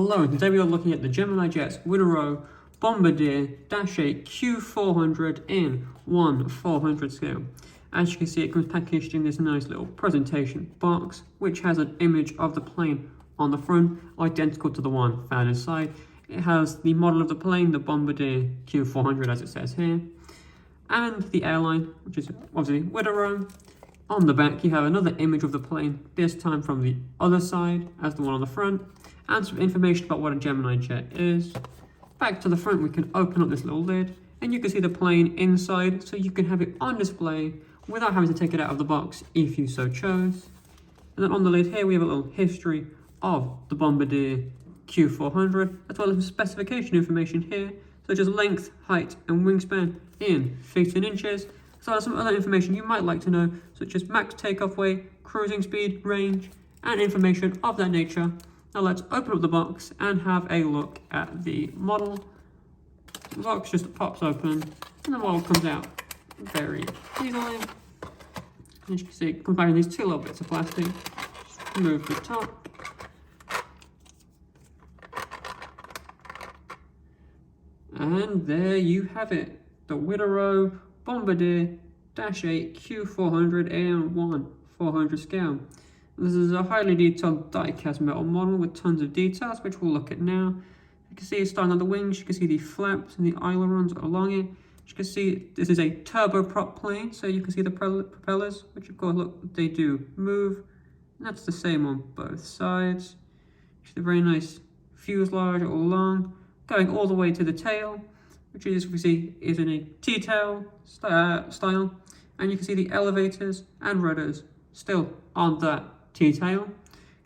Hello, and today we are looking at the Gemini Jet's Wideroe Bombardier -8 Q400 in 1/400 scale. As you can see, it comes packaged in this nice little presentation box, which has an image of the plane on the front, identical to the one found inside. It has the model of the plane, the Bombardier Q400, as it says here, and the airline, which is obviously Wideroe. On the back, you have another image of the plane, this time from the other side as the one on the front, and some information about what a Gemini jet is. Back to the front, we can open up this little lid, and you can see the plane inside, so you can have it on display without having to take it out of the box if you so chose. And then on the lid here, we have a little history of the Bombardier Q400, as well as some specification information here, such as length, height, and wingspan in feet and inches, as well as some other information you might like to know, such as max takeoff weight, cruising speed, range, and information of that nature. Now let's open up the box and have a look at the model. The box just pops open, and the model comes out very easily. As you can see, it comes back in these two little bits of plastic. Just remove the top. And there you have it, the Wideroe Bombardier -8 Q400 in 1/400 scale. This is a highly detailed die-cast metal model with tons of details, which we'll look at now. You can see starting on the wings, you can see the flaps and the ailerons along it. As you can see, this is a turboprop plane, so you can see the propellers, which of course, look, they do move. And that's the same on both sides. It's a very nice fuselage all along, going all the way to the tail, which is, we see, is in a T-tail style. And you can see the elevators and rudders still on that T-tail. You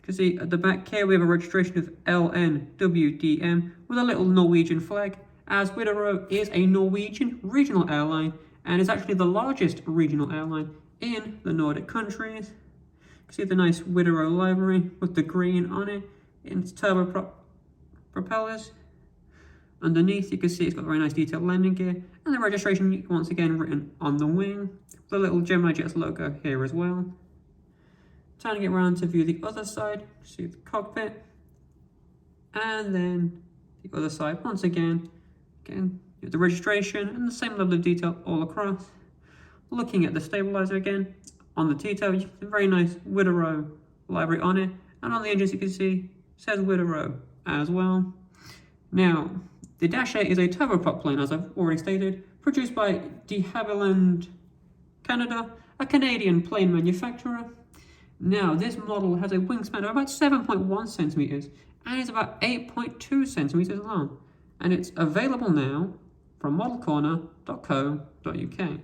can see at the back here we have a registration of LNWDM with a little Norwegian flag, as Wideroe is a Norwegian regional airline and is actually the largest regional airline in the Nordic countries. You can see the nice Wideroe livery with the green on it in its turboprop propellers. Underneath, you can see it's got very nice detailed landing gear, and the registration once again written on the wing. The little Gemini Jets logo here as well. Turning it around to view the other side, see the cockpit, and then the other side once again, the registration and the same level of detail all across. Looking at the stabilizer again, on the T-tail, you can see a very nice Wideroe library on it, and on the engines you can see it says Wideroe as well. Now, the -8 is a turboprop plane, as I've already stated, produced by de Havilland, Canada, a Canadian plane manufacturer. Now, this model has a wingspan of about 7.1 centimeters and is about 8.2 centimeters long, and it's available now from modelcorner.co.uk.